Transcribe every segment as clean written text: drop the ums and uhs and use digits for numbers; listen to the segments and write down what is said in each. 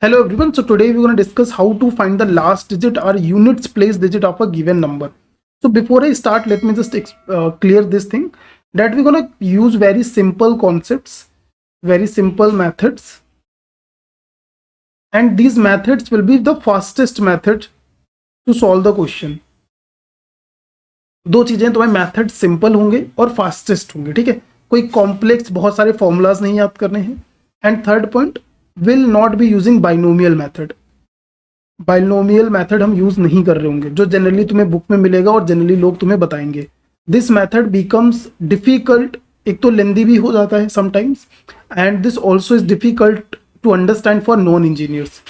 Hello everyone, so today we're going to discuss how to find the last digit or units place digit of a given number. So before I start, let me just clear this thing that we're going to use very simple concepts, very simple methods, and these methods will be the fastest method to solve the question. दो चीजें, तुम्हारे method simple होंगे और fastest होंगे, ठीक है। कोई complex बहुत सारे फॉर्मूलाज नहीं याद करने हैं। And third point, will not be using binomial method. Binomial method हम यूज नहीं कर रहे होंगे जो जनरली तुम्हें बुक में मिलेगा और जनरली लोग तुम्हें बताएंगे। दिस मेथड बिकम्स डिफिकल्ट, एक तो लेंदी भी हो जाता है sometimes, and this also is difficult to understand for non engineers.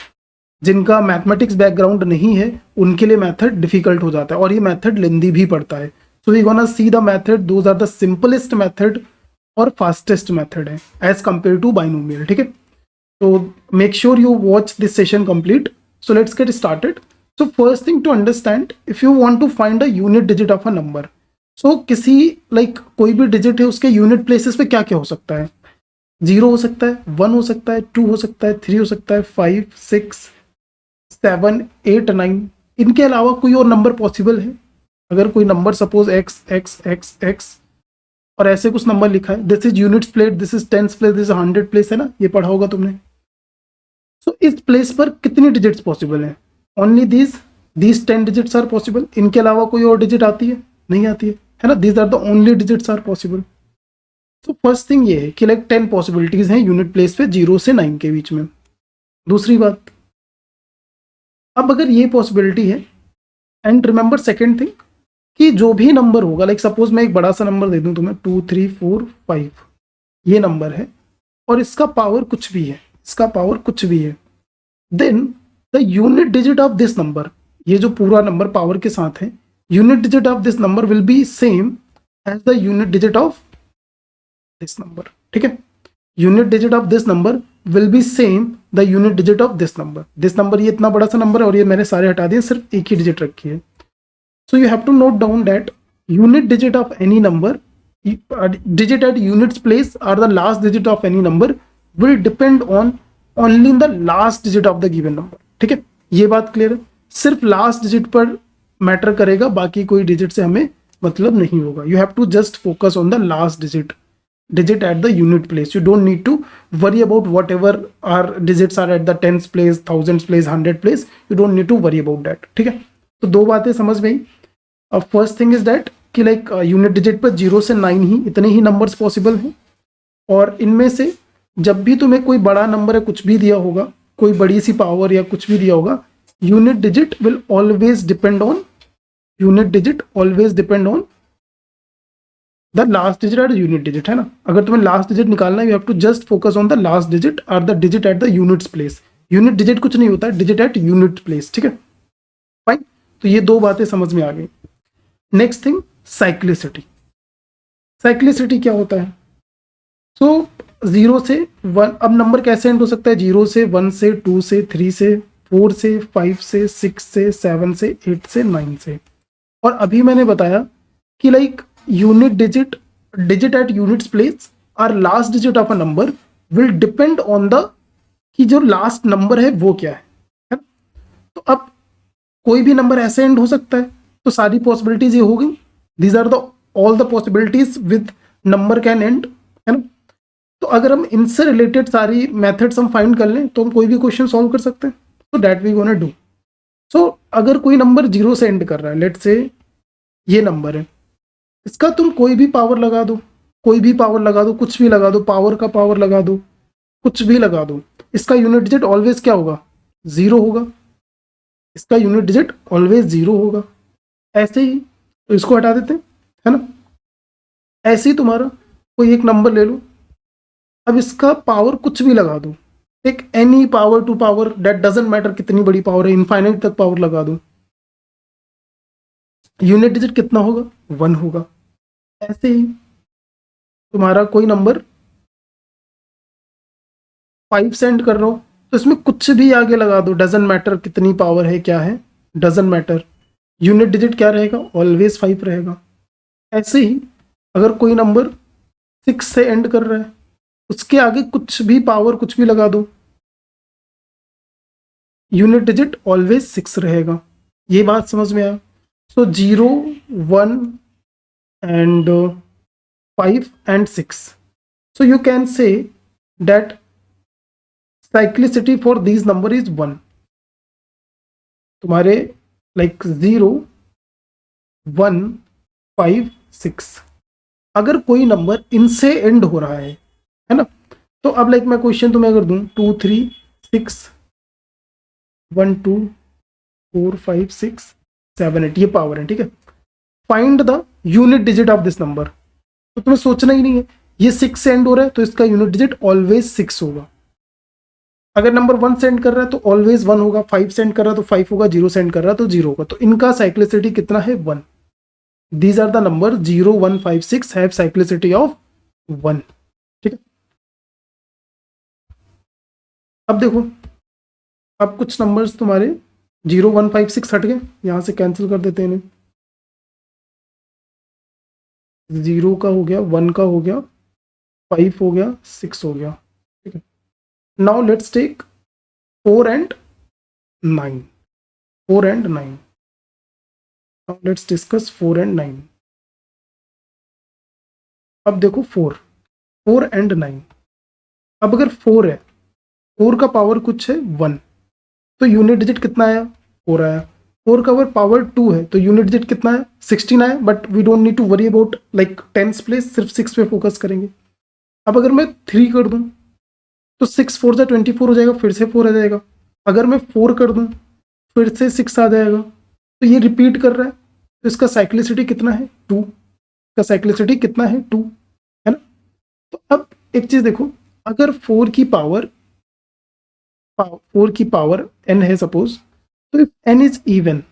जिनका मैथमेटिक्स बैकग्राउंड नहीं है उनके लिए मेथड डिफिकल्ट हो जाता है और ये मेथड लेंदी भी पड़ता है। So we gonna see the method, those are the simplest method और फास्टेस्ट मेथड है एज कंपेयर टू बाइनोमियल, ठीक है। तो make sure you watch this session complete. So let's get started. So first thing to understand, if you want to find a unit digit of a number, so किसी कोई भी digit है उसके unit places पे क्या क्या हो सकता है? 0 हो सकता है, 1 हो सकता है, 2 हो सकता है, 3 हो सकता है, 5, 6, 7, 8, 9। इनके अलावा कोई और नंबर पॉसिबल है? अगर कोई नंबर सपोज x और ऐसे कुछ नंबर लिखा है, this is units place, this is tens place, this is 100 place, है ना, ये पढ़ा होगा तुमने। सो इस प्लेस पर कितनी डिजिट्स पॉसिबल हैं? Only these 10 digits are possible. इनके अलावा कोई और डिजिट आती है? नहीं आती है ना। These are the only digits are possible. तो फर्स्ट थिंग ये है कि 10 पॉसिबिलिटीज हैं यूनिट प्लेस पे 0 से 9 के बीच में। दूसरी बात, अब अगर ये पॉसिबिलिटी है, एंड रिमेंबर सेकेंड थिंग कि जो भी नंबर होगा, सपोज मैं एक बड़ा सा नंबर दे दूं तुम्हें, 2, 3, 4, 5, ये नंबर है और इसका पावर कुछ भी है, इसका पावर कुछ भी है, then the unit digit of this number, ये जो पूरा नंबर पावर के साथ है, unit digit of this number will be same as the unit digit of this number, ठीक है। Unit digit of this number will be same the unit digit of this number. This number ये इतना बड़ा सा number है और ये मैंने सारे हटा दिए, सिर्फ एक ही डिजिट रखी है। So you have to note down that unit digit of any number, digit at units place or the last digit of any number will depend on only the last digit of the given number, ठीक है। ये बात clear है? सिर्फ last digit पर matter करेगा, बाकी कोई डिजिट से हमें मतलब नहीं होगा। You have to just focus on the last digit at the unit place. You don't need to worry about whatever are digits are at the tens place, thousands place, 100 place, you don't need to worry about that, ठीक है। तो दो बातें समझ में आई। अब first thing is that कि यूनिट डिजिट पर 0 से 9 ही, इतने ही नंबर्स पॉसिबल हैं और इनमें से जब भी तुम्हें कोई बड़ा नंबर है, कुछ भी दिया होगा, कोई बड़ी सी पावर या कुछ भी दिया होगा, unit digit will always depend on, unit digit always depend on the last digit at unit digit, है ना। अगर तुम्हें लास्ट डिजिट निकालना है, you have to just focus on the last digit और the digit at the units place. Unit digit कुछ नहीं होता, डिजिट एट यूनिट प्लेस, ठीक है, फाइन। तो ये दो बातें समझ में आ गई। Next thing, cyclicity. साइक्लिसिटी क्या होता है? सो 0 से 1, अब नंबर कैसे एंड हो सकता है? 0 से, 1 से, 2 से, 3 से, 4 से, 5 से, 6 से, 7 से, 8 से, 9 से। और अभी मैंने बताया कि unit digit at units place और last digit of a number will depend on the, कि जो लास्ट नंबर है वो क्या है। तो अब कोई भी नंबर ऐसे एंड हो सकता है, तो सारी पॉसिबिलिटीज ये हो गई। These are the all the possibilities with number can end, है ना। तो अगर हम इनसे रिलेटेड सारी मेथड्स हम फाइंड कर लें तो हम कोई भी क्वेश्चन सॉल्व कर सकते हैं। तो दैट वी गोना डू। सो अगर कोई नंबर 0 से एंड कर रहा है, लेट से ये नंबर है, इसका तुम कोई भी पावर लगा दो, कोई भी पावर लगा दो, कुछ भी लगा दो, पावर का पावर लगा दो, कुछ भी लगा दो, इसका यूनिट डिजिट ऑलवेज क्या होगा? 0 होगा। इसका यूनिट डिजिट ऑलवेज 0 होगा। ऐसे ही तो इसको हटा देते हैं, है ना। ऐसे ही तुम्हारा कोई एक नंबर ले लो, अब इसका पावर कुछ भी लगा दो, एक any power to power, that doesn't matter कितनी बड़ी पावर है, इनफाइनाइट तक पावर लगा दो, यूनिट डिजिट कितना होगा? 1 होगा। ऐसे ही तुम्हारा कोई नंबर 5 सेंड कर रहा हो, तो इसमें कुछ भी आगे लगा दो, डजंट मैटर कितनी पावर है, क्या है, डजंट मैटर, यूनिट डिजिट क्या रहेगा? ऑलवेज 5 रहेगा। ऐसे ही अगर कोई नंबर 6 से एंड कर रहा है, उसके आगे कुछ भी पावर कुछ भी लगा दो, यूनिट डिजिट ऑलवेज 6 रहेगा। ये बात समझ में आया? सो 0, 1 and 5 and 6. So you can say that cyclicity for these number is 1. तुम्हारे like 0, 1, 5, 6, अगर कोई नंबर इनसे एंड हो रहा है ना, तो अब लाइक मैं क्वेश्चन तुम्हें अगर दूं 2, 3, 6, 1, 2, 4, 5, 6, 7, 8, ये पावर है, ठीक है। Find the unit digit of this number. तो तुम्हें सोचना ही नहीं है, ये 6 से एंड हो रहा है तो इसका यूनिट डिजिट ऑलवेज 6 होगा। अगर नंबर 1 सेंड कर रहा है तो ऑलवेज 1 होगा, 5 सेंड कर रहा है तो 5 होगा, 0 सेंड कर रहा है तो 0 होगा। तो इनका साइक्लिसिटी कितना है? 1। These are the number 0, 1, 5, 6 have cyclicity of 1, ठीक है। अब देखो, अब कुछ नंबर्स तुम्हारे 0, 1, 5, 6 हट गए, यहां से कैंसिल कर देते हैं इन्हें। 0 का हो गया, 1 का हो गया, 5 हो गया, 6 हो गया, ठीक है। Now let's take 4 and 9. 4 and 9. Now let's discuss 4 and 9. अब देखो 4 and 9। अब अगर 4 है, 4 का पावर कुछ है 1, तो यूनिट डिजिट कितना आया? 4 आया। 4 का अगर पावर 2 है तो यूनिट डिजिट कितना है? 16 आया। But we don't need to worry about like tens place, सिर्फ 6 पे फोकस करेंगे। अब अगर मैं 3 कर दूं तो 6 4 जा 24 हो जाएगा, फिर से 4 आ जाएगा। अगर मैं 4 कर दूं फिर से 6 आ जाएगा। तो ये रिपीट कर रहा है, तो इसका साइक्लिसिटी कितना है? 2। इसका साइक्लिसिटी कितना है? 2, है ना। तो अब एक चीज देखो, अगर 4 की पावर n है सपोज, तो if n is even,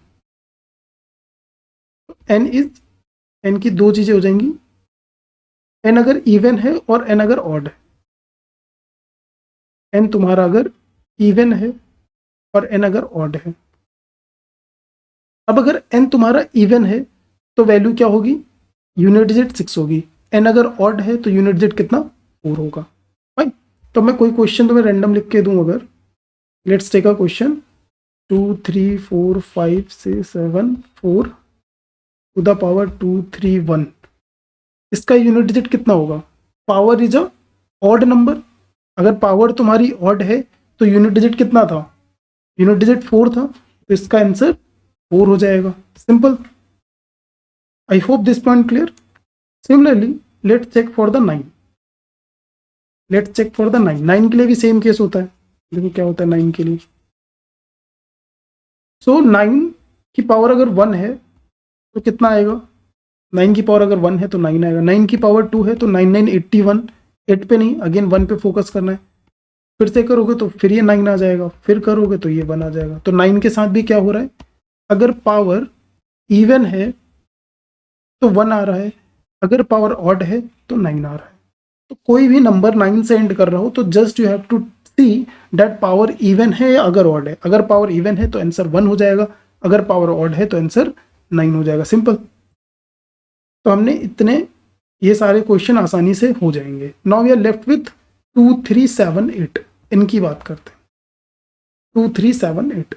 n की दो चीजें हो जाएंगी। n अगर इवन है और n अगर ऑड है, n तुम्हारा अगर इवन है और n अगर ऑड है। अब अगर n तुम्हारा इवन है तो वैल्यू क्या होगी? यूनिट डिजिट 6 होगी। n अगर ऑड है तो यूनिट डिजिट कितना? 4 होगा। फाइन। तो मैं कोई क्वेश्चन तुम्हें रैंडम लिख के दूं, अगर let's take a question 2, 3, 4, 5, 6, 7, 4 to the power 2, 3, 1, इसका यूनिट डिजिट कितना होगा? Power is a odd number. अगर पावर तुम्हारी ऑड है तो यूनिट डिजिट कितना था? यूनिट डिजिट 4 था, तो इसका आंसर 4 हो जाएगा। Simple. I hope this point clear. Similarly let's check for the 9। Let's check for the 9। 9 के लिए भी सेम केस होता है। देखो क्या होता है 9 के लिए। सो 9 की पावर अगर 1 है तो कितना आएगा? 9 की पावर अगर 1 है तो 9 आएगा। 9 की पावर 2 है तो 9, 9, 81। 8 पे नहीं, अगेन 1 पे फोकस करना है। फिर से करोगे तो फिर ये 9 आ जाएगा, फिर करोगे तो ये 1 आ जाएगा। तो 9 के साथ भी क्या हो रहा है? अगर पावर इवन है तो 1 आ रहा है, अगर पावर ऑड है तो 9 आ रहा है। तो कोई भी नंबर 9 से एंड कर रहा हो तो just you have to see that power even है या अगर ऑड है। अगर पावर इवन है तो आंसर 1 हो जाएगा, अगर पावर ऑड है तो आंसर 9 हो जाएगा। सिंपल। तो हमने इतने, ये सारे क्वेश्चन आसानी से हो जाएंगे। Now we are left with 2, 3, 7, 8। इनकी बात करते हैं। 2, 3, 7, 8।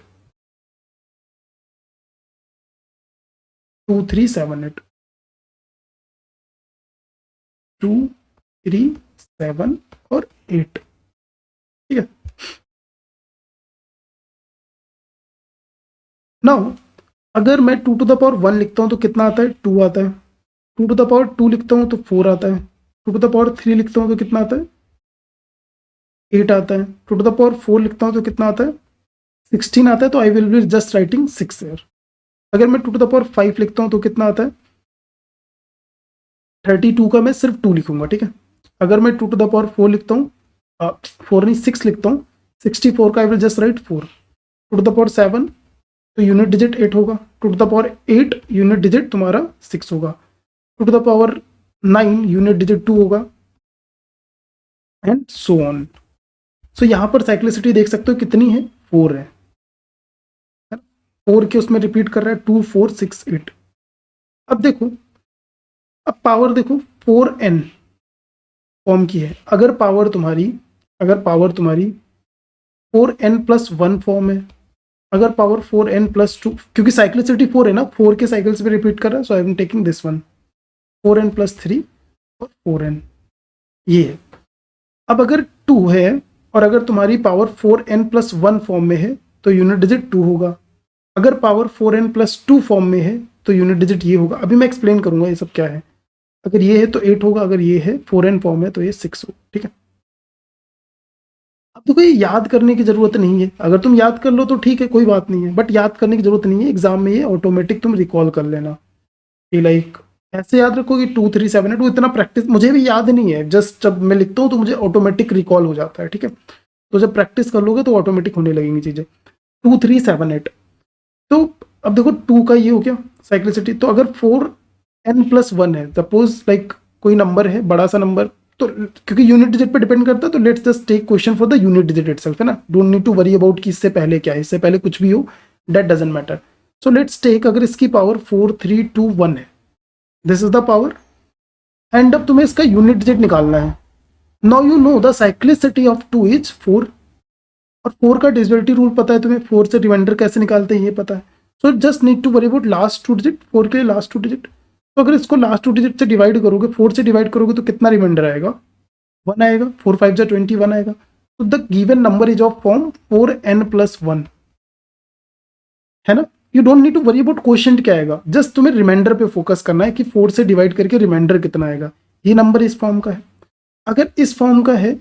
2, 3, 7, 8। 2, 3, 7 और 8, ठीक है। नाउ अगर मैं 2 टू द पावर 1 लिखता हूं तो कितना आता है? 2 आता है। 2 टू द पावर 2 लिखता हूं तो 4 आता है। 2 टू द पावर 3 लिखता हूं तो कितना आता है? 8 आता है। 2 टू द पावर 4 लिखता हूं तो कितना आता है? 16 आता है। तो I will be just writing 6 year. अगर मैं 2 टू द पावर 5 लिखता हूं तो कितना आता है? 32 का मैं सिर्फ 2 लिखूंगा, ठीक है। अगर मैं 2 टू द पावर 4 लिखता हूँ, 4 नहीं 6 लिखता हूँ, 64 का I will just write 4। 2 to the power 7 तो यूनिट डिजिट 8 होगा। 2 to the power 8 unit digit तुम्हारा 6 होगा। 2 to the power 9 unit digit 2 होगा, एंड सो ऑन। सो यहाँ पर साइक्लिसिटी देख सकते हो कितनी है? 4 है। 4 के उसमें रिपीट कर रहा है 2, 4, 6, 8। अब देखो, अब पावर देखो 4n फॉर्म की है। अगर पावर तुम्हारी 4n+1 फॉर्म है अगर पावर 4n+2, क्योंकि साइक्लिसिटी 4 है ना, 4 के साइकिल्स पे रिपीट कर रहा है, so I am taking this one, 4n+3 और 4n, ये है। अब अगर 2 है और अगर तुम्हारी पावर 4n+1 फॉर्म में है तो यूनिट डिजिट 2 होगा। अगर पावर 4n+2 फॉर्म में है तो यूनिट डिजिट ये होगा। अभी मैं एक्सप्लेन करूंगा ये सब क्या है। अगर ये है तो 8 होगा, अगर ये है 4n फॉर्म है तो ये 6 होगा, ठीक है। अब तो कोई याद करने की जरूरत नहीं है, अगर तुम याद कर लो तो ठीक है, कोई बात नहीं है, बट याद करने की जरूरत नहीं है, एग्जाम में ये ऑटोमेटिक तुम रिकॉल कर लेना। लाइक ऐसे याद रखो कि 2 3 7 8, इतना प्रैक्टिस मुझे भी याद नहीं है, जस्ट जब मैं लिखता हूँ तो मुझे ऑटोमेटिक रिकॉल हो जाता है, ठीक है। तो जब प्रैक्टिस कर लोगे तो ऑटोमेटिक होने लगेंगी चीजें। 2 3 7 8, तो अब देखो 2 का ये हो गया साइक्लिसिटी। तो अगर 4n+1 है, सपोज लाइक कोई नंबर है, बड़ा सा नंबर, तो क्योंकि यूनिट डिजिट पे डिपेंड करता है तो let's just take question for the unit digit itself, है ना। Don't need to worry about कि इससे पहले क्या है, इससे पहले कुछ भी हो, that doesn't matter. So let's take, अगर इसकी पावर 4 3 2 1 है, this is the power, and अब तुम्हें इसका यूनिट डिजिट निकालना है। Now you know the cyclicity of 2 is 4, और 4 का डिविजिबिलिटी रूल पता है तुम्हें, 4 से रिमाइंडर कैसे निकालते हैं ये पता है। So just need to worry about last 2 digit, 4 के लास्ट 2 डिजिट। तो अगर इसको लास्ट 2 डिजिट से डिवाइड करोगे, 4 से डिवाइड करोगे तो कितना रिमाइंडर आएगा, 1 आएगा। 4 5 जा 21 आएगा। तो the given number is of form 4n+1, है ना। You don't need to worry about question क्या आएगा, जस्ट तुम्हें रिमाइंडर पे फोकस करना है कि 4 से डिवाइड करके रिमाइंडर कितना आएगा। ये नंबर इस फॉर्म का है। अगर इस फॉर्म का है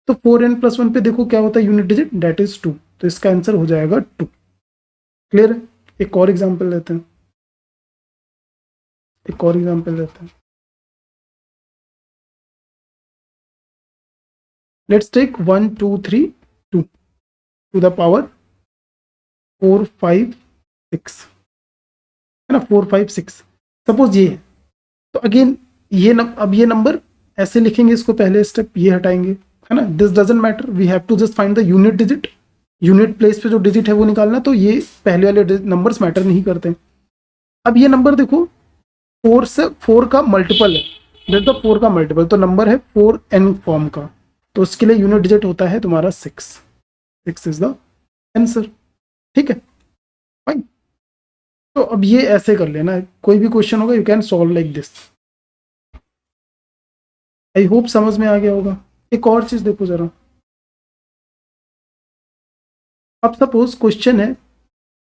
तो 4n+1 पे देखो क्या होता है यूनिट डिजिट, दैट इज 2, तो इसका आंसर हो जाएगा 2। क्लियर है। एक और एग्जांपल लेते हैं, एक और एग्जांपल लेते हैं। Let's take 1 2 3 2 to the power 4 5 6, है ना, 4 5 6, सपोज ये है। तो अगेन ये अब ये नंबर ऐसे लिखेंगे, इसको पहले स्टेप ये हटाएंगे, है ना। This doesn't matter, we have to just find the unit digit, unit place पे जो डिजिट है वो निकालना। तो ये पहले वाले नंबर्स मैटर नहीं करते। अब ये नंबर देखो 4 से 4 का मल्टीपल है, दैट द 4 का मल्टीपल, तो नंबर है 4n फॉर्म का, तो उसके लिए यूनिट डिजिट होता है तुम्हारा 6। 6 इज द आंसर, ठीक है, फाइन। तो अब ये ऐसे कर लेना, कोई भी क्वेश्चन होगा you can solve like this. I hope समझ में आ गया होगा। एक और चीज देखो जरा, अब सपोज क्वेश्चन है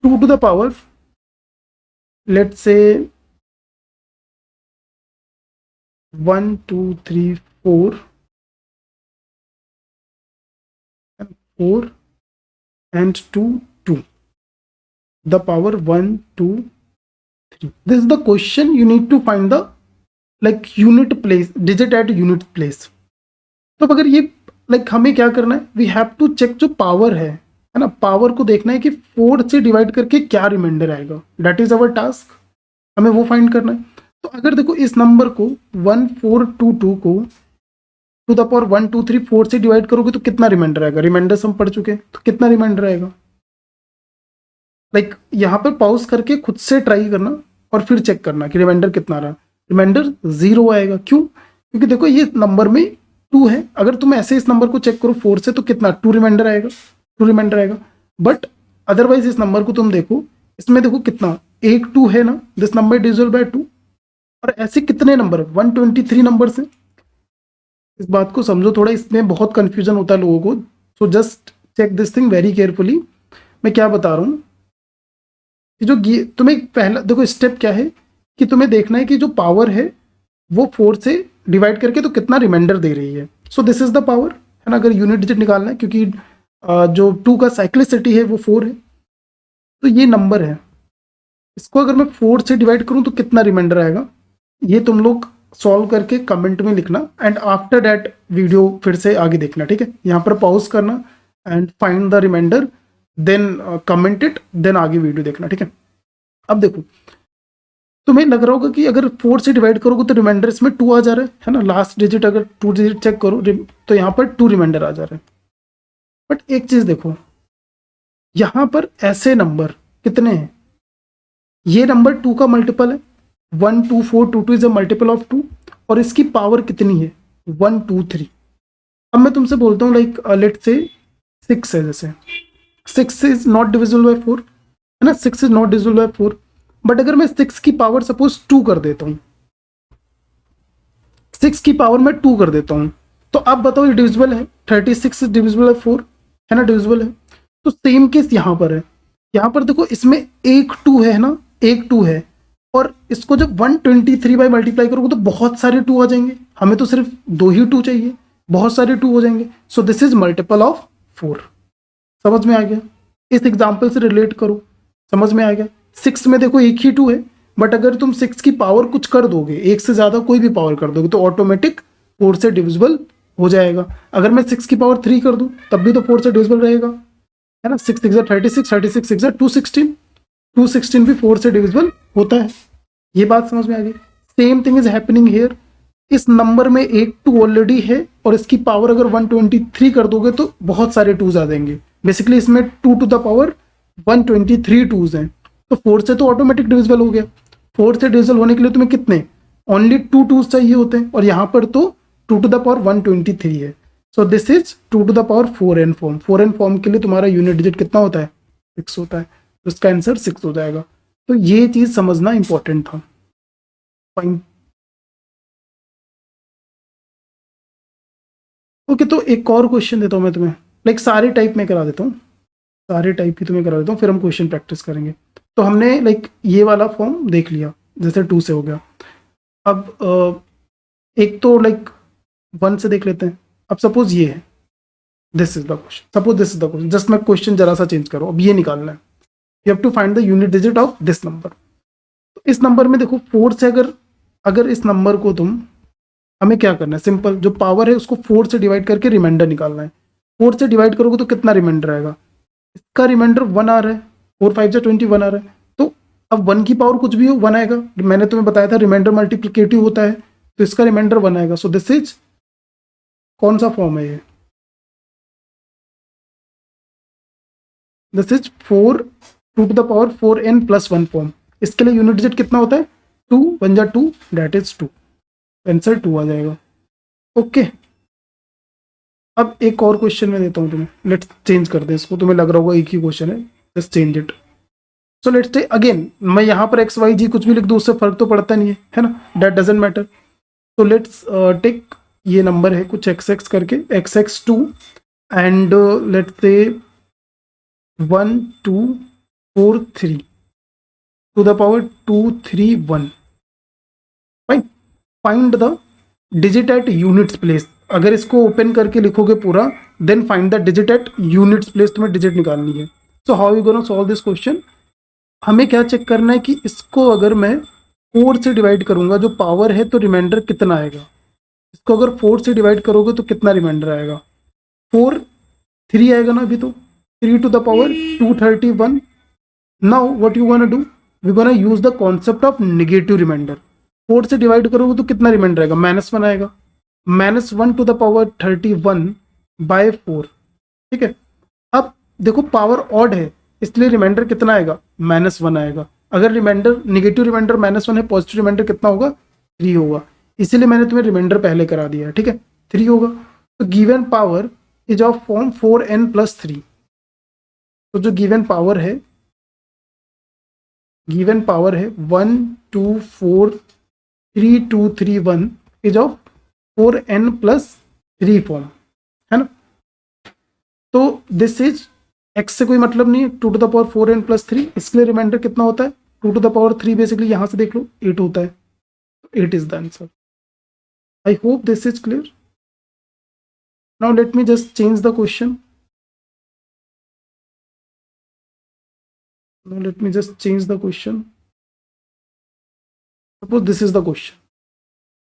2 to the power, let's say 1 2 3 4 4 and 2 2, the power 1 2 3. This is the question, you need to find the like unit place, digit at unit place. तो अगर ये हमें क्या करना है, वी हैव टू चेक जो पावर है ना, पावर को देखना है कि 4 से डिवाइड करके क्या रिमाइंडर आएगा, दैट इज अवर टास्क, हमें वो फाइंड करना है। तो अगर देखो इस नंबर को 1422 को टू द पावर 1 2 3 4 से डिवाइड करोगे तो कितना रिमाइंडर आएगा, रिमाइंडर हम पढ़ चुके हैं, तो कितना रिमाइंडर आएगा। यहाँ पर पॉज करके खुद से ट्राई करना और फिर चेक करना कि रिमाइंडर कितना आ रहा। रिमाइंडर 0 आएगा, क्यों, क्योंकि देखो ये नंबर में 2 है। अगर तुम ऐसे इस नंबर को चेक करो 4 से तो कितना 2 रिमाइंडर आएगा, 2 रिमाइंडर आएगा। बट अदरवाइज इस नंबर को तुम देखो, इसमें देखो कितना, एक 2 है ना, दिस नंबर डिविजिबल बाय 2, और ऐसे कितने नंबर 123 नंबर से। इस बात को समझो थोड़ा, इसमें बहुत कंफ्यूजन होता है लोगों को। So just check this thing very carefully. मैं क्या बता रहा हूँ, जो तुम्हें पहला देखो स्टेप क्या है कि तुम्हें देखना है कि जो पावर है वो 4 से डिवाइड करके तो कितना रिमाइंडर दे रही है। So this is the power, है ना। अगर यूनिट डिजिट निकालना है, क्योंकि जो 2 का साइक्लिसिटी है वो 4 है, तो ये नंबर है, इसको अगर मैं 4 से डिवाइड करूं तो कितना रिमाइंडर आएगा, ये तुम लोग सॉल्व करके कमेंट में लिखना, एंड आफ्टर दैट वीडियो फिर से आगे देखना, ठीक है। यहाँ पर पॉज करना and find the reminder, then comment it, then आगे वीडियो देखना, ठीक है। अब देखो तुम्हें लग रहा होगा कि अगर 4 से डिवाइड करोगे तो रिमाइंडर इसमें 2 आ जा रहा है ना, लास्ट डिजिट अगर 2 डिजिट चेक करो तो यहाँ पर 2 रिमाइंडर आ जा रहा है। बट एक चीज देखो, यहाँ पर ऐसे नंबर कितने हैं, ये नंबर 2 का मल्टीपल है, 1 2 4 2 2 इज अ मल्टीपल ऑफ 2, और इसकी पावर कितनी है 1 2 3। अब मैं तुमसे बोलता हूँ लेट्स से 6 है जैसे, 6 इज नॉट डिविजिबल बाय 4, है ना, 6 is not divisible by 4। But अगर मैं 6 की पावर सपोज 2 कर देता हूँ, 6 की पावर में 2 कर देता हूँ, तो अब बताओ ये डिविजिबल है? 36 इज डिविजिबल बाय 4, है ना, डिविजिबल है। तो सेम केस यहाँ पर है। यहाँ पर देखो इसमें एक 2 है ना, एक 2 है, और इसको जब 123 बाय मल्टीप्लाई करोगे तो बहुत सारे 2 आ जाएंगे। हमें तो सिर्फ 2 ही 2 चाहिए, बहुत सारे 2 हो जाएंगे। सो दिस इज मल्टीपल ऑफ 4। समझ में आ गया? इस एग्जाम्पल से रिलेट करो, समझ में आ गया? 6 में देखो एक ही 2 है, बट अगर तुम 6 की पावर कुछ कर दोगे, एक से ज्यादा कोई भी पावर कर दोगे, तो ऑटोमेटिक 4 से डिविजिबल हो जाएगा। अगर मैं 6 की पावर 3 कर दूं तब भी तो 4 से डिविजिबल रहेगा, है ना। 6 6 36, 36 6 216, 216 भी 4 से डिविजिबल होता है। ये बात समझ में आ गई? Same thing is happening here. इस नंबर में एक 2 ऑलरेडी है, और इसकी पावर अगर 123 कर दोगे तो बहुत सारे 2s आ जाएंगे। बेसिकली इसमें 2 टू द पावर 123 2s हैं, तो 4 से तो ऑटोमेटिक डिविजिबल हो गया। 4 से डिविजिबल होने के लिए तुम्हें कितने, ओनली 2 2s चाहिए होते हैं, और यहाँ पर तो 2 टू द पावर 123 है। So this is 2 to the power 4n form. 4n form के लिए तुम्हारा यूनिट डिजिट कितना होता है? 6 होता है, तो इसका आंसर 6 हो जाएगा। तो ये चीज समझना इंपॉर्टेंट था। फाइन। ओके, तो एक और क्वेश्चन देता हूँ मैं तुम्हें, लाइक सारे टाइप में करा देता हूँ, सारे टाइप की तुम्हें करा देता हूँ, फिर हम क्वेश्चन प्रैक्टिस करेंगे। तो हमने लाइक ये वाला फॉर्म देख लिया, जैसे 2 से हो गया। अब एक तो लाइक 1 से देख लेते हैं। अब सपोज ये है, this is the question, suppose this is the question, just मैं क्वेश्चन जरा सा चेंज करो। अब ये निकालना है, you have to find the unit digit of this number. तो इस नंबर में देखो 4 से अगर अगर इस नंबर को तुम, हमें क्या करना है, सिंपल, जो पावर है उसको 4 से डिवाइड करके रिमाइंडर निकालना है। 4 से डिवाइड करोगे तो कितना रिमाइंडर आएगा? इसका रिमाइंडर 1 आ रहा है, 4 5 से 21 आ रहा है। तो अब 1 की पावर कुछ भी हो 1 आएगा। मैंने तुम्हें बताया था रिमाइंडर मल्टीप्लिकेटिव होता है, तो इसका रिमाइंडर 1 आएगा। सो दिस इज कौन सा फॉर्म है ये? This is 4 2 to the power 4n plus 1 form. इसके लिए यूनिट डिजिट कितना होता है? 2 1 जा 2, दैट इज 2। आंसर 2 आ जाएगा। ओके, अब एक और क्वेश्चन मैं देता हूँ तुम्हें, लेट्स चेंज कर दे इसको। तुम्हें लग रहा होगा एक ही क्वेश्चन है, just change it. So let's take again, मैं यहाँ पर एक्स वाई जी कुछ भी लिख दूँ उससे फर्क तो पड़ता नहीं है ना, दैट डजेंट मैटर। तो लेट्स टेक, ये नंबर है कुछ एक्स एक्स करके, x x 2, and let's say 1 2 4 3 to the power 2 3 1। Fine, find the digit at units place. अगर इसको ओपन करके लिखोगे पूरा, then find the digit at units place, तुम्हें डिजिट निकालनी है। So how you gonna solve this question? हमें क्या चेक करना है कि इसको अगर मैं 4 से डिवाइड करूंगा, जो पावर है, तो रिमाइंडर कितना आएगा। इसको अगर 4 से डिवाइड करोगे तो कितना रिमाइंडर आएगा? 4 3 आएगा ना अभी, तो 3 to the power 231। Now what you gonna do, we gonna use the concept of negative reminder. 4 से डिवाइड करोगे तो कितना रिमाइंडर आएगा? -1 आएगा। -1 टू द पावर 31 बाय 4। ठीक है, अब देखो पावर ऑड है, इसलिए रिमाइंडर कितना आएगा? -1 आएगा। अगर रिमाइंडर नेगेटिव रिमाइंडर -1 है, पॉजिटिव रिमाइंडर कितना होगा? 3 होगा। इसीलिए मैंने तुम्हें रिमाइंडर पहले करा दिया है, ठीक है, 3 होगा। तो given power is of form 4n plus 3। तो जो गिवन पावर है 1 2 4 3 2 3 1 is of 4n plus 3 form, है ना। तो दिस इज, x से कोई मतलब नहीं है, 2 to the power 4n plus 3, इसके लिए रिमाइंडर कितना होता है? 2 टू द पावर 3, बेसिकली यहां से देख लो 8 होता है। 8 is the answer. I hope this is clear. Now let me just change the question. Now let me just change the question. Suppose this is the question.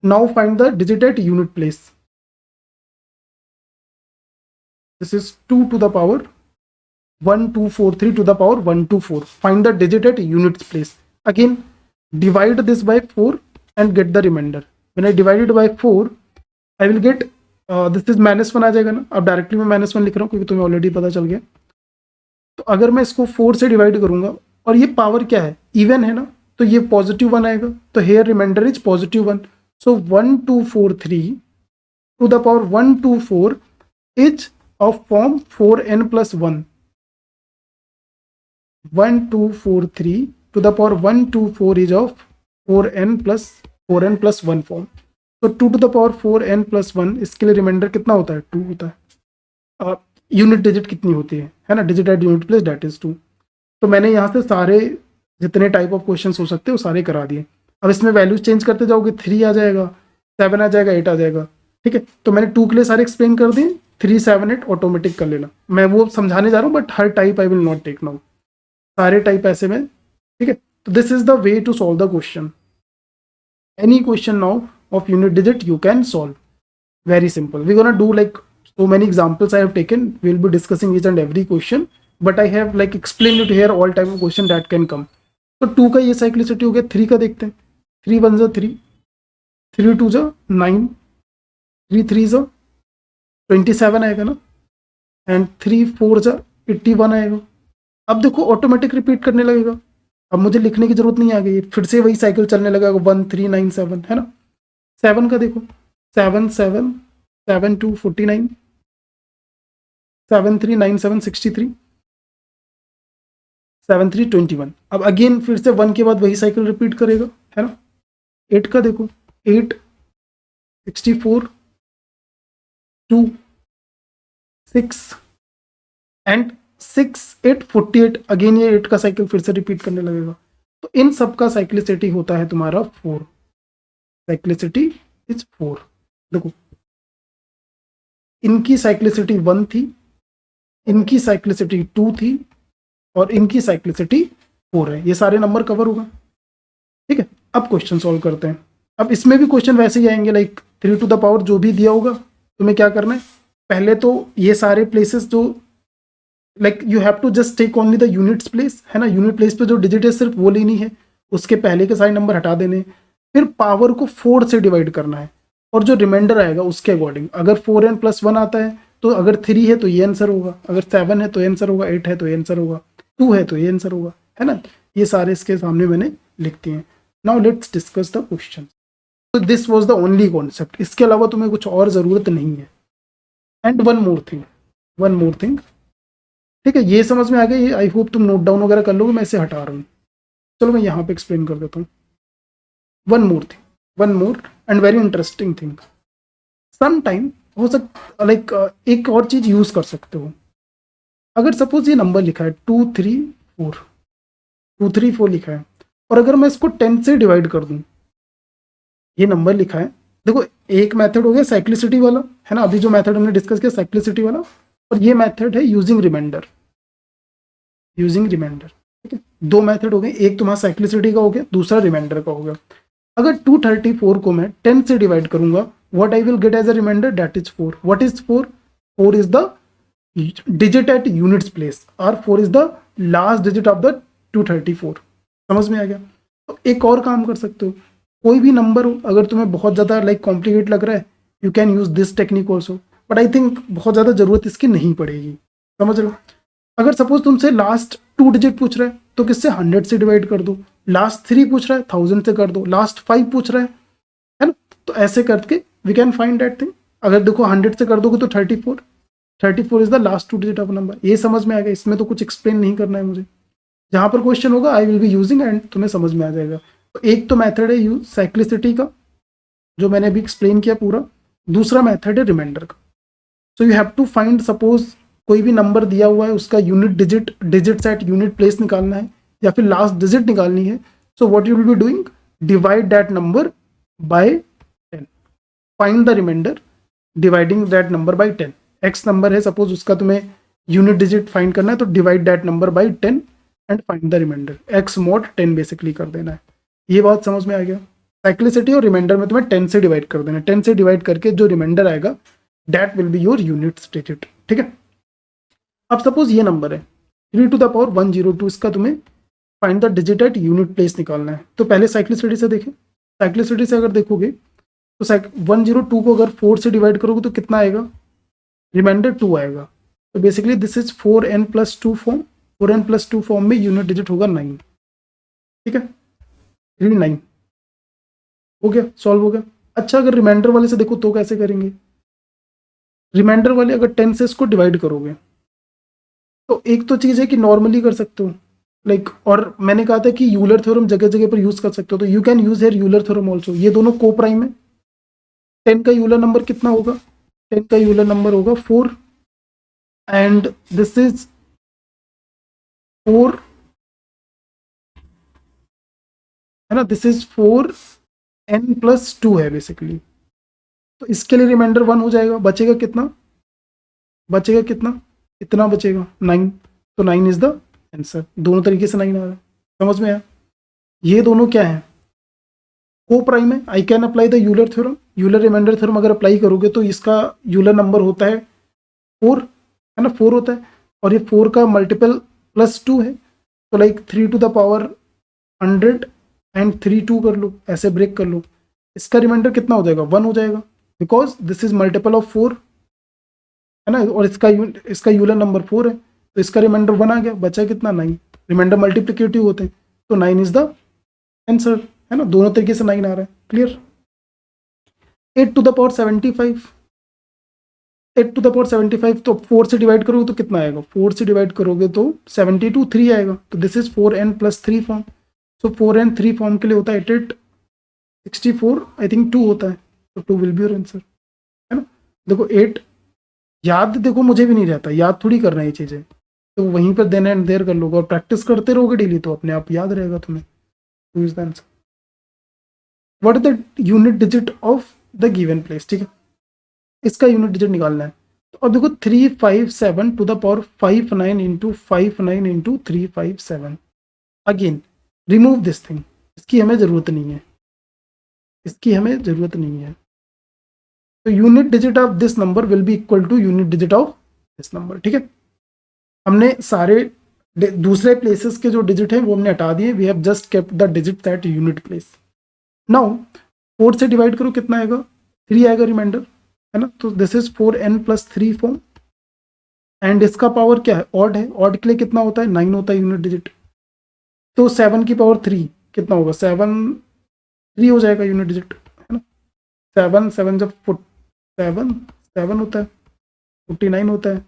Now find the digit at unit place. This is 2 to the power 1243 to the power 124. Find the digit at units place. Again, divide this by 4 and get the remainder. When I divide it by 4, I will get this is -1 आ जाएगा ना। अब directly मैं -1 लिख रहा हूँ क्योंकि तुम्हें already पता चल गया। तो अगर मैं इसको 4 से डिवाइड करूंगा, और ये पावर क्या है? इवन है ना, तो ये +1 आएगा। तो here reminder is +1। So 1243 to the power 124 is of form 4n plus 1। 1243 to the power 124 is of 4n plus 1 form. तो 2 to the power 4n+1 इसके लिए रिमाइंडर कितना होता है? 2 होता है। यूनिट डिजिट कितनी होती है ना, digit at unit place that is 2। तो मैंने यहाँ से सारे जितने टाइप ऑफ क्वेश्चन हो सकते हैं वो सारे करा दिए। अब इसमें वैल्यूज चेंज करते जाओगे, 3 आ जाएगा, 7 आ जाएगा, 8 आ जाएगा, ठीक है। तो मैंने 2 के लिए सारे एक्सप्लेन कर दिए, 3, 7, 8 ऑटोमेटिक कर लेना। मैं वो समझाने जा रहा हूँ, बट हर type I will not take now, सारे टाइप ऐसे में, ठीक है। तो this is the way to solve the question. Any question now of unit digit you can solve, very simple. We're gonna do like so many examples I have taken, we'll be discussing each and every question, but I have like explained it here all type of question that can come. तो 2 का ये cyclicity हो गया। 3 का देखते हैं। 3 1 जा 3, 3 2 जा 9, 3 3 जा 27 आएगा ना, एंड 3 4 जा 81 आएगा। अब देखो ऑटोमेटिक रिपीट करने लगेगा, अब मुझे लिखने की जरूरत नहीं आ गई, फिर से वही साइकिल चलने लगा 1 3 9 7, है ना। 7 का देखो, 7 7 7 2 49, 7 3 9 7 63, 7 3 21। अब अगेन फिर से 1 के बाद वही साइकिल रिपीट करेगा, है ना। 8 का देखो, 8 64 2 6 एंड 6 8 48। अगेन ये 8 का साइकिल फिर से रिपीट करने लगेगा। तो इन सब का साइक्लिसिटी होता है तुम्हारा 4। Cyclicity is 4। देखो इनकी साइक्लिसिटी 1 थी, इनकी साइक्लिसिटी 2 थी, और इनकी साइक्लिसिटी 4 है। ये सारे नंबर कवर होगा, ठीक है। अब क्वेश्चन सॉल्व करते हैं। अब इसमें भी क्वेश्चन वैसे ही आएंगे, लाइक 3 टू द पावर जो भी दिया होगा तुम्हें क्या करना है, पहले तो ये सारे प्लेसेस जो like you have to just take only the units place, है ना। यूनिट प्लेस पे जो डिजिट है सिर्फ वो लेनी है, उसके पहले के सारे नंबर हटा देने, फिर पावर को 4 से डिवाइड करना है, और जो रिमाइंडर आएगा उसके अकॉर्डिंग। अगर 4n+1 आता है तो अगर 3 है तो ये आंसर होगा, अगर 7 है तो ये आंसर होगा, 8 है तो ये आंसर होगा, 2 है तो ये आंसर होगा, है ना। ये सारे इसके सामने मैंने लिख दिए हैं। Now let's discuss the question. तो this was the only concept, इसके अलावा तुम्हें कुछ और ज़रूरत नहीं है। एंड वन मोर थिंग, ठीक है। ये समझ में आ गया, आई होप तुम नोट डाउन वगैरह कर लोगे, मैं इसे हटा रहा हूँ। चलो मैं यहाँ पे एक्सप्लेन कर देता हूँ। One more and very interesting thing. Some time हो सकता लाइक एक और चीज यूज कर सकते हो। अगर सपोज ये नंबर लिखा है 234 लिखा है, और अगर मैं इसको 10 से डिवाइड कर दूं, ये नंबर लिखा है, देखो एक मेथड हो गया साइक्लिसिटी वाला, है ना, अभी जो मेथड हमने डिस्कस किया साइक्लिसिटी वाला, और ये मेथड है यूजिंग रिमाइंडर, ठीक है। 2 मेथड हो गए, एक तुम्हारा साइक्लिसिटी का हो गया, दूसरा रिमाइंडर का हो गया। अगर 234 को मैं 10 से डिवाइड करूंगा, what I will get as a remainder, that is 4. What is 4? 4 is the digit at units place, or 4 is the last digit of the 234. समझ में आ गया। तो एक और काम कर सकते हो, कोई भी नंबर हो, अगर तुम्हें बहुत ज़्यादा लाइक कॉम्प्लिकेट लग रहा है, you can use this technique also, but I think बहुत ज़्यादा ज़रूरत इसकी नहीं पड़ेगी, समझ लो। अगर सपोज तुमसे लास्ट 2 डिजिट पूछ रहा है तो किससे 100 से डिवाइड कर दो, लास्ट 3 पूछ रहा है 1000 से कर दो, लास्ट 5 पूछ रहा है ना। तो ऐसे करके we can find that thing. अगर देखो 100 से कर दोगे तो 34 is the last 2 digit of number. ये समझ में आ गया, इसमें तो कुछ एक्सप्लेन नहीं करना है मुझे, जहाँ पर क्वेश्चन होगा I will be using and तुम्हें समझ में आ जाएगा। तो एक तो मेथड है यूज साइक्लिसिटी का, जो मैंने अभी एक्सप्लेन किया पूरा। दूसरा मेथड है रिमाइंडर का। So you have to find, suppose कोई भी नंबर दिया हुआ है, उसका unit digit at unit place निकालना है, या फिर लास्ट डिजिट निकालनी है। So what you will be doing, divide that number by 10, find the reminder dividing that number by 10। X number है सपोज, उसका तुम्हें यूनिट डिजिट फाइंड करना है, तो divide that number by 10 and find the reminder. X mod 10 basically कर देना है। ये बात समझ में आ गया। साइक्लिसिटी और रिमाइंडर में तुम्हें 10 से डिवाइड कर देना है, 10 से डिवाइड करके जो रिमाइंडर आएगा that will be your units digit, ठीक है। अब सपोज ये नंबर है 3 टू द पावर 102, इसका तुम्हें find the digit at unit place निकालना है। तो पहले साइक्लिसिटी से देखें। साइक्लिसिटी से अगर देखोगे तो 102 को अगर 4 से डिवाइड करोगे तो कितना आएगा, रिमाइंडर 2 आएगा। तो basically this is 4n+2 form. 4n+2 form में यूनिट डिजिट होगा 9, ठीक है। 9 हो गया, सॉल्व हो गया। अच्छा अगर रिमाइंडर वाले से देखो तो कैसे करेंगे। रिमाइंडर वाले अगर 10 से इसको डिवाइड करोगे तो एक तो चीज़ है कि नॉर्मली कर सकते हो, लाइक और मैंने कहा था कि यूलर थ्योरम जगह जगह पर यूज कर सकते हो, तो you can use hair Euler theorem also. ये दोनों को प्राइम है। 10 का यूलर नंबर कितना होगा? 10 का यूलर नंबर होगा 4 एंड दिस इज 4 है ना, दिस इज 4n+2 है बेसिकली। तो इसके लिए रिमाइंडर 1 हो जाएगा। बचेगा कितना? बचेगा कितना? इतना बचेगा 9। तो 9 इज द आंसर। दोनों तरीके से 9 आ रहा है, समझ में आया? ये दोनों क्या है? को प्राइम है। I can apply the Euler theorem. Euler reminder theorem अगर अप्लाई करोगे तो इसका यूलर नंबर होता है 4, है ना, 4 होता है। और ये 4 का मल्टीपल +2 है, तो like 3 to the power 100 and 3 2 कर लो, ऐसे ब्रेक कर लो। इसका रिमाइंडर कितना हो जाएगा? 1 हो जाएगा, because this is multiple of 4, है ना, और इसका यूलर नंबर 4 है, तो इसका रिमाइंडर 1 आ गया। बचा कितना? 9। रिमाइंडर मल्टीप्लिकेटिव होते हैं, तो 9 इज द आंसर, है ना। दोनों तरीके से 9 आ रहा है, clear. 8 to the power 75, 8 to the power 75 तो 4 से डिवाइड करोगे तो कितना आएगा? 4 से डिवाइड करोगे तो 72 3 आएगा, तो this is 4n+3 form. So 4n 3 form के लिए होता है 8 8 64, आई थिंक 2 होता है, तो 2 विल बी योर आंसर, है ना। देखो 8 याद, देखो मुझे भी नहीं रहता, याद थोड़ी करना है ये चीज़ें, तो वहीं पर देन एंड देयर कर लोगे और प्रैक्टिस करते रहोगे डेली, तो अपने आप याद रहेगा तुम्हें। Two is the answer. What is the unit digit of the given place? ठीक है, इसका यूनिट डिजिट निकालना है। तो अब देखो 357 to the power 59 into 59 into 357। Again remove this thing, इसकी हमें ज़रूरत नहीं है, इसकी हमें ज़रूरत नहीं है। तो unit digit of this number will be equal to unit digit of this number. ठीक है, हमने सारे दूसरे प्लेसेस के जो डिजिट हैं वो हमने हटा दिए। We have just kept the digit that unit place. नाउ 4 से डिवाइड करो, कितना आएगा? 3 आएगा रिमाइंडर, है ना। तो this is 4n+3 form and इसका पावर क्या है? ऑड है। ऑड के लिए कितना होता है? 9 होता है यूनिट डिजिट। तो 7 की पावर 3 कितना होगा? 7 3 हो जाएगा यूनिट डिजिट, है ना। 7 7 जब 7 7 होता है, 49 होता है,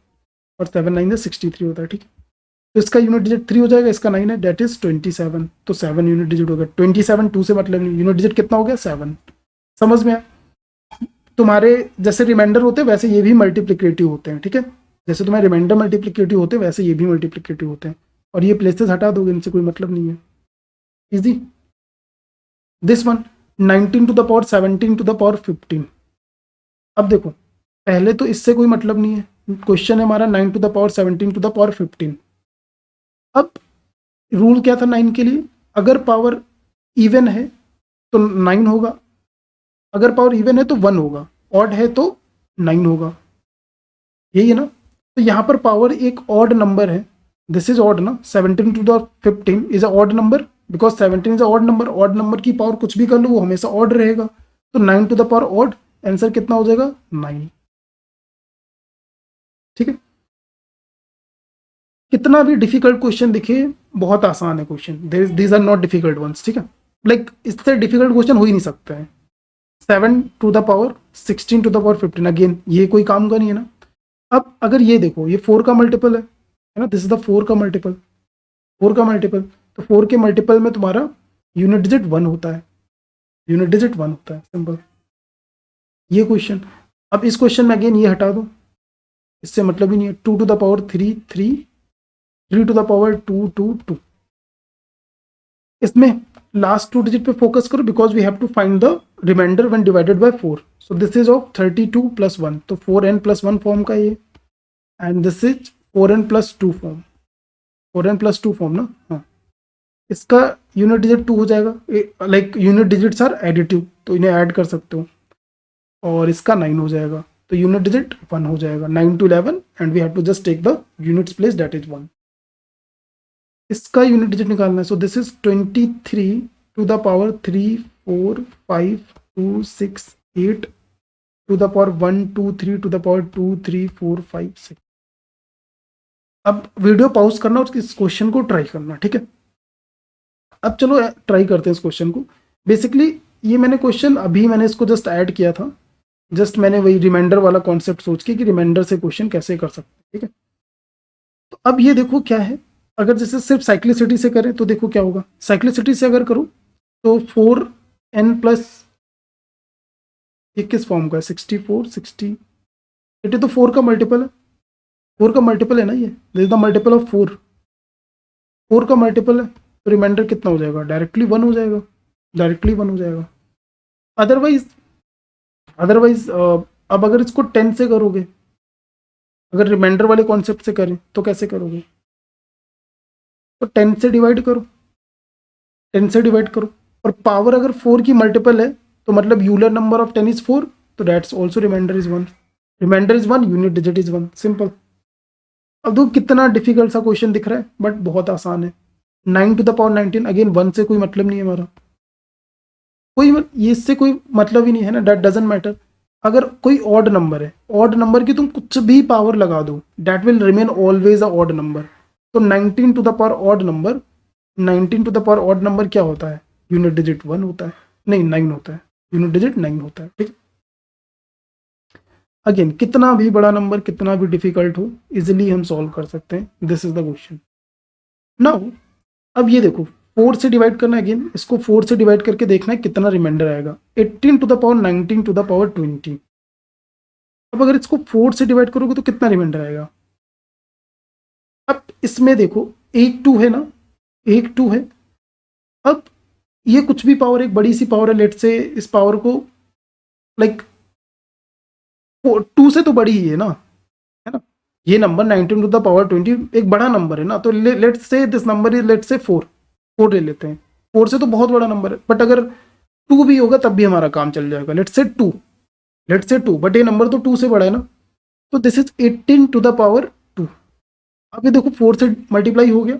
और 7 9 से 63 होता है। ठीक है, तो इसका यूनिट डिजिट 3 हो जाएगा, इसका 9 है, डेट इज 27। तो 7 यूनिट डिजिट हो गया। 27 2 से मतलब नहीं, यूनिट डिजिट कितना हो गया? 7। समझ में आया? तुम्हारे जैसे रिमाइंडर होते हैं वैसे ये भी मल्टीप्लिकेटिव होते हैं। ठीक है, जैसे तुम्हारे रिमाइंडर मल्टीप्लिकेटिव होते हैं वैसे ये भी मल्टीप्लिकेटिव होते हैं, और ये प्लेसेस हटा दोगे, इनसे कोई मतलब नहीं है। Easy. This one 19 to the power 17 to the power 15। अब देखो, पहले तो इससे कोई मतलब नहीं है, क्वेश्चन है हमारा 9 to the power 17 to the power 15। अब रूल क्या था 9 के लिए? अगर पावर इवन है तो 9 होगा, अगर पावर इवन है तो 1 होगा, ऑड है तो 9 होगा, यही है ना। तो यहाँ पर पावर एक ऑड नंबर है, दिस इज ऑड ना। 17 to the 15 is a odd number, because 17 is a odd number. Odd number की पावर कुछ भी कर लो वो हमेशा ऑड रहेगा, तो 9 to the power odd, answer कितना हो जाएगा? 9। ठीक है, कितना भी डिफिकल्ट क्वेश्चन दिखे, बहुत आसान है question, these are not difficult ones. ठीक है, लाइक इससे डिफिकल्ट क्वेश्चन हो ही नहीं सकता है। 7 to the power 16 to the power 15, again ये कोई काम का नहीं है ना। अब अगर ये देखो, ये 4 का मल्टीपल है ना, दिस इज द 4 का मल्टीपल, 4 का मल्टीपल, तो 4 के मल्टीपल में तुम्हारा यूनिट डिजिट 1 होता है, यूनिट डिजिट 1 होता है, सिंपल ये क्वेश्चन। अब इस क्वेश्चन में अगेन ये हटा दो, इससे मतलब ही नहीं है। 2 to the power 3 3, 3 to the power 2 2 2। इसमें लास्ट 2 डिजिट पे फोकस करो, because we have to find the remainder when divided by 4। So this is of 32 + 1, तो 4n+1 फॉर्म का ये, and this is 4n+2 form, 4n+2 form ना। हाँ, इसका unit digit 2 हो जाएगा, like unit digits are additive, तो इन्हें ऐड कर सकते हो, और इसका 9 हो जाएगा, तो यूनिट डिजिट 1 हो जाएगा। 9 to 11 and we have to just take the units place, that is 1। इसका यूनिट डिजिट निकालना है। So this is 23 to the power 3 4 5 2 6 8 to the power 1 2 3 to the power 2 3 4 5 6। अब वीडियो पॉज करना और इस क्वेश्चन को ट्राई करना, ठीक है। अब चलो ट्राई करते हैं इस क्वेश्चन को। बेसिकली ये मैंने क्वेश्चन अभी मैंने इसको जस्ट ऐड किया था, जस्ट मैंने वही रिमाइंडर वाला कॉन्सेप्ट सोच के कि रिमाइंडर से क्वेश्चन कैसे कर सकते हैं, ठीक है। तो अब ये देखो क्या है, अगर जैसे सिर्फ साइक्लिसिटी से करें तो देखो क्या होगा, साइक्लिसिटी से अगर करो तो 4n+, ये किस फॉर्म का है, 64 60, ये तो 4 का मल्टीपल है, 4 का मल्टीपल है ना, ये this is the multiple of 4, 4 का मल्टीपल है, तो रिमाइंडर कितना हो जाएगा, डायरेक्टली 1 हो जाएगा, डायरेक्टली 1 हो जाएगा। अदरवाइज अदरवाइज अब अगर इसको 10 से करोगे, अगर रिमाइंडर वाले कॉन्सेप्ट से करें तो कैसे करोगे, तो 10 से डिवाइड करो, 10 से डिवाइड करो, और पावर अगर 4 की मल्टीपल है तो मतलब यूलर नंबर ऑफ 10 इज 4, तो that's also remainder is 1, remainder is 1, unit digit is 1, simple. अब तो कितना डिफिकल्ट सा क्वेश्चन दिख रहा है, बट बहुत आसान है। 9⁻19, अगेन 1 से कोई मतलब नहीं है हमारा, ये इससे कोई मतलब ही नहीं है ना, दैट डजंट मैटर। अगर कोई ऑड नंबर है, ऑड नंबर की तुम कुछ भी पावर लगा दो, that will remain always a odd number. तो 19 ऑड नंबर, 19 ऑड नंबर क्या होता है, यूनिट डिजिट 1 होता है, नहीं 9 होता है, यूनिट डिजिट 9 होता है, ठीक है। अगेन कितना भी बड़ा नंबर, कितना भी डिफिकल्ट हो, इजिली हम सॉल्व कर सकते हैं, this is the question. Now अब ये देखो 4 से डिवाइड करना है, अगेन इसको 4 से डिवाइड करके देखना है कितना रिमाइंडर आएगा, 18⁻19⁻20। अब अगर इसको 4 से डिवाइड करोगे तो कितना रिमाइंडर आएगा। अब इसमें देखो एक 2 है ना, एक 2 है। अब ये कुछ भी पावर, एक बड़ी सी पावर है, लेट से इस पावर को लाइक 2 से तो बड़ी ही है ना, है ना। ये नंबर 19⁻20 एक बड़ा नंबर है ना, तो लेट से दिस नंबर इज, लेट से 4 ले लेते हैं, 4 से तो बहुत बड़ा नंबर है, बट अगर 2 भी होगा तब भी हमारा काम चल जाएगा, लेट से 2, बट ये नंबर तो 2 से बड़ा है ना, तो दिस इज 18⁻2। अब ये देखो 4 से मल्टीप्लाई हो गया,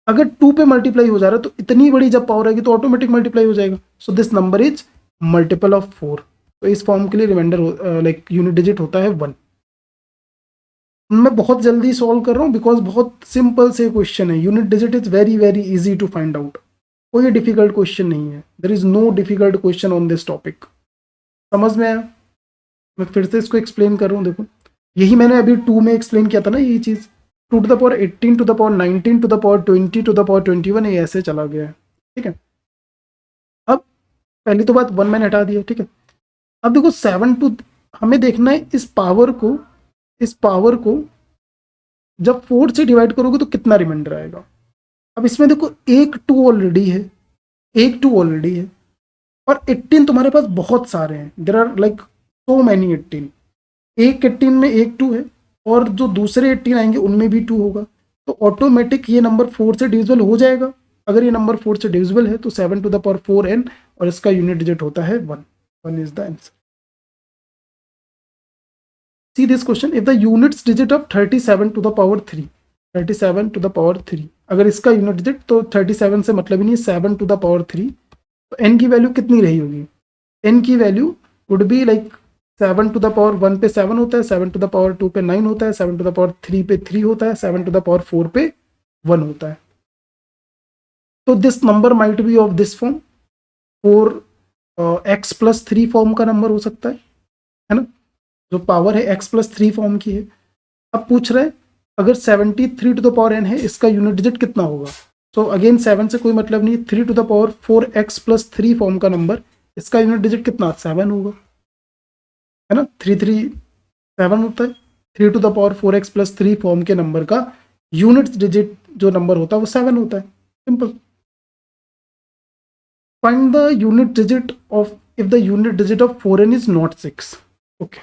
अगर 2 पे मल्टीप्लाई हो जा रहा है तो इतनी बड़ी जब पावर आएगी तो ऑटोमेटिक मल्टीप्लाई हो जाएगा, so this number is multiple of 4। तो इस फॉर्म के लिए रिमाइंडर लाइक यूनिट डिजिट होता है 1। मैं बहुत जल्दी सॉल्व कर रहा हूँ बिकॉज बहुत सिंपल से क्वेश्चन है, unit digit is very very easy to find out, कोई डिफिकल्ट क्वेश्चन नहीं है, there is no difficult question on this topic. समझ में आया, मैं फिर से इसको एक्सप्लेन कर रहा हूँ, देखो यही मैंने अभी 2 में एक्सप्लेन किया था ना, यही चीज़ 2⁻18⁻19⁻20⁻21 ये ऐसे चला गया है, ठीक है। अब पहली तो बात 1 मैंने हटा दिया, ठीक है। अब देखो 7 टू, हमें देखना है इस पावर को, जब 4 से डिवाइड करोगे तो कितना रिमाइंडर आएगा। अब इसमें देखो एक 2 ऑलरेडी है, और 18 तुम्हारे पास बहुत सारे हैं, there are like so many 18, एक 18 में एक 2 है, और जो दूसरे 18 आएंगे उनमें भी 2 होगा, तो ऑटोमेटिक ये नंबर 4 से डिविजिबल हो जाएगा। अगर ये नंबर 4 से डिविजिबल है तो 7⁴n, और इसका यूनिट डिजिट होता है 1 is the answer. See this question, if the units digit of 37⁻3, 37⁻3, अगर इसका यूनिट डिजिट, तो 37 से मतलब ही नहीं, 7⁻3, तो n की वैल्यू कितनी रही होगी, n की वैल्यू वुड बी लाइक 7⁻1 पे 7 होता है, 7⁻2 पे 9 होता है, 7⁻3 पे 3 होता है, 7⁻4 पे 1 होता है। तो this number might be of this form, 4x+3 form का नंबर हो सकता है ना, जो पावर है x+3 फॉर्म की है। अब पूछ रहे हैं अगर 73⁻n है, इसका यूनिट डिजिट कितना होगा। तो अगेन 7 से कोई मतलब नहीं, 3⁴x+3 फॉर्म का नंबर, इसका यूनिट डिजिट कितना 7 होगा, है ना, 337 होता है। 3⁴x+3 फॉर्म के नंबर का यूनिट डिजिट जो नंबर होता है वो 7 होता है, simple. Find the unit digit of, if the unit digit of 4n is not 6, okay.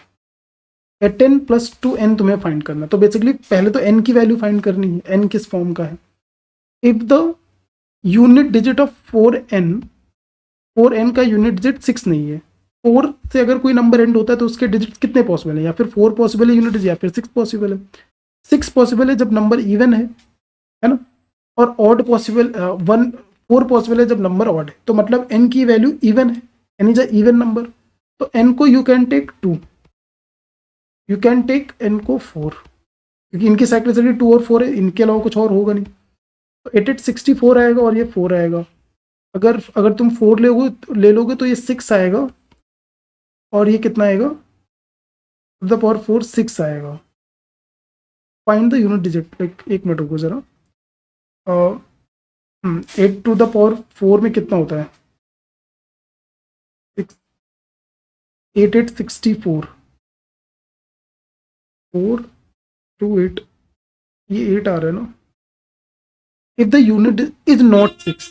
10 + 2n तुम्हें फाइंड करना है, तो बेसिकली पहले तो n की वैल्यू फाइंड करनी है, n किस फॉर्म का है। If the unit digit of 4n का यूनिट डिजिट 6 नहीं है, 4 से अगर कोई नंबर एंड होता है तो उसके डिजिट कितने पॉसिबल है, या फिर 4 पॉसिबल है यूनिट डिजिट, या फिर 6 पॉसिबल है। 6 पॉसिबल है जब नंबर इवन है ना, और ऑड पॉसिबल 4 पॉसिबल है जब नंबर ऑड है, तो मतलब n की वैल्यू इवन है, n is a even number, तो n को you can take 2, you can take n को 4, क्योंकि इनकी साइक्लिसिटी 2 और 4 है, इनके अलावा कुछ और होगा नहीं, तो 8 64 आएगा और ये 4 आएगा। अगर तुम 4 ले लोगे तो ये 6 आएगा, और ये कितना आएगा, द पावर 4 6 आएगा। Find the unit digit, like एक मिनट रुको जरा, 8 टू द पावर 4 में कितना होता है? 8 8 64, 4 टू 8, ये 8 आ रहा है ना। If the unit is not 6,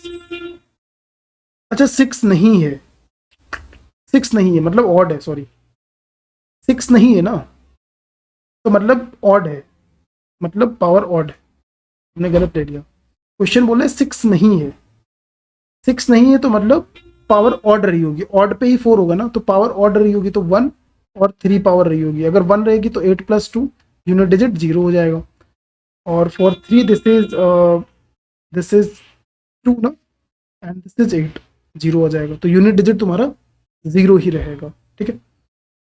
अच्छा 6 नहीं है, 6 नहीं है मतलब ऑड है, सॉरी 6 नहीं है ना, तो मतलब ऑड है, मतलब पावर ऑड है। हमने गलत ले लिया, क्वेश्चन बोल रहे 6 नहीं है, 6 नहीं है तो मतलब पावर ऑड रही होगी, ऑड पे ही 4 होगा ना, तो पावर ऑड रही होगी तो 1 और 3 पावर रही होगी। अगर 1 रहेगी तो 8 प्लस 2 यूनिट डिजिट 0 हो जाएगा। और फॉर 3 दिस इज 2 ना, एंड दिस इज 8, 0 हो जाएगा, तो यूनिट डिजिट तुम्हारा 0 ही रहेगा। ठीक है,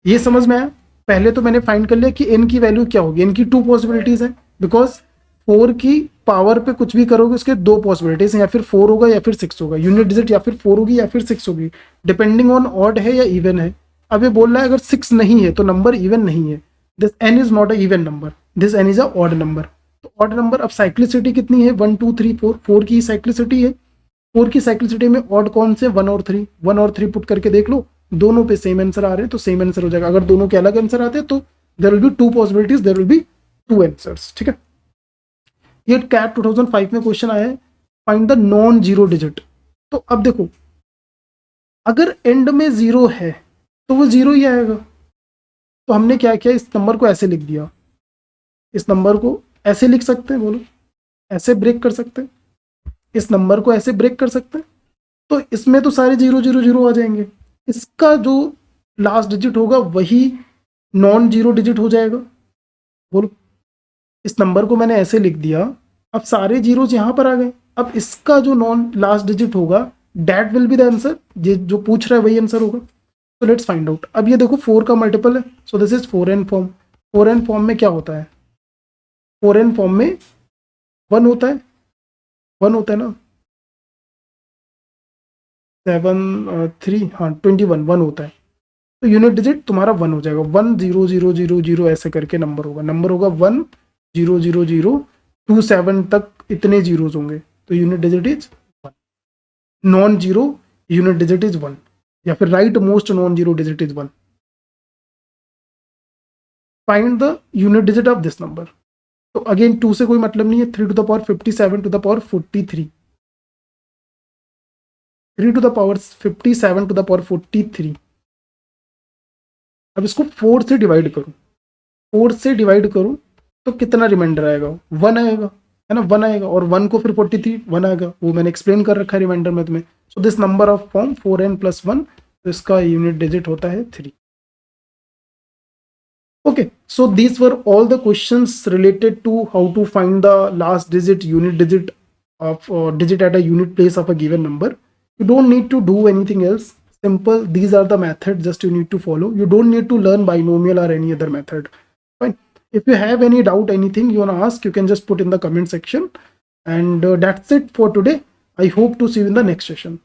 ये समझ में आया। पहले तो मैंने फाइंड कर लिया कि n की वैल्यू क्या होगी, n की 2 पॉसिबिलिटीज है, बिकॉज 4 की पावर पे कुछ भी करोगे उसके 2 पॉसिबिलिटीज हैं, या फिर 4 होगा या फिर 6 होगा, यूनिट डिजिट या फिर 4 होगी या फिर 6 होगी, डिपेंडिंग ऑन ऑड है या इवन है। अब ये बोल रहा है अगर 6 नहीं है तो नंबर इवन नहीं है, this n is not a even number, this n is a odd number. तो ऑड नंबर, अब साइक्लिसिटी कितनी है, 1 2 3 4, 4 की साइक्लिसिटी है, 4 की साइक्लिसिटी में ऑड कौन से, 1 और 3, 1 और 3 पुट करके देख लो, दोनों पे सेम आंसर आ रहे हैं तो सेम आंसर हो जाएगा। अगर दोनों के अलग आंसर आते हैं तो there will be 2 possibilities, there will be 2 answers. ठीक है, ये कैट 2005 में क्वेश्चन आया है, find the non zero digit. तो अब देखो, अगर एंड में 0 है तो वो 0 ही आएगा। तो हमने क्या किया, इस नंबर को ऐसे लिख दिया, इस नंबर को ऐसे लिख सकते हैं, बोलो ऐसे ब्रेक कर सकते हैं, इस नंबर को ऐसे ब्रेक कर सकते हैं, तो इसमें तो सारे 0 0 0 आ जाएंगे, इसका जो लास्ट डिजिट होगा वही नॉन जीरो डिजिट हो जाएगा। बोलो, इस नंबर को मैंने ऐसे लिख दिया, अब सारे जीरोज यहां पर आ गए, अब इसका जो नॉन लास्ट डिजिट होगा that will be the answer, ये जो पूछ रहा है वही आंसर होगा। तो लेट्स फाइंड आउट। अब ये देखो 4 का मल्टीपल है, so this is 4n form. 4n form में क्या होता है, 4n फॉर्म में 1 होता है, 1 होता है ना, 7 3, हाँ 21 1 होता है, तो यूनिट डिजिट तुम्हारा 1 हो जाएगा। 1 0 0 0 0 ऐसे करके नंबर होगा, नंबर होगा 1 0 0 0 2 7 तक इतने जीरोज होंगे, तो unit digit is 1, non zero unit digit is 1, या फिर right most non zero digit is 1। Find the unit digit of this number. तो अगेन 2 से कोई मतलब नहीं है, 3 to the power 57 to the power 43, 3 to the power 57 to the power 43। अब इसको 4 से डिवाइड करूं, 4 से डिवाइड करूं तो कितना रिमाइंडर आएगा, 1 आएगा, है ना, 1 आएगा, और 1 को फिर 43 1 आएगा, वो मैंने एक्सप्लेन कर रखा है रिमाइंडर में तुम्हें। So this number of form 4n + 1, तो इसका यूनिट डिजिट होता है 3। Okay, so these were all the questions related to how to find the last digit, unit digit of digit at a unit place of a given number. You don't need to do anything else. Simple, these are the methods just you need to follow. You don't need to learn binomial or any other method. Fine. If you have any doubt, anything you want to ask, you can just put in the comment section. And that's it for today. I hope to see you in the next session.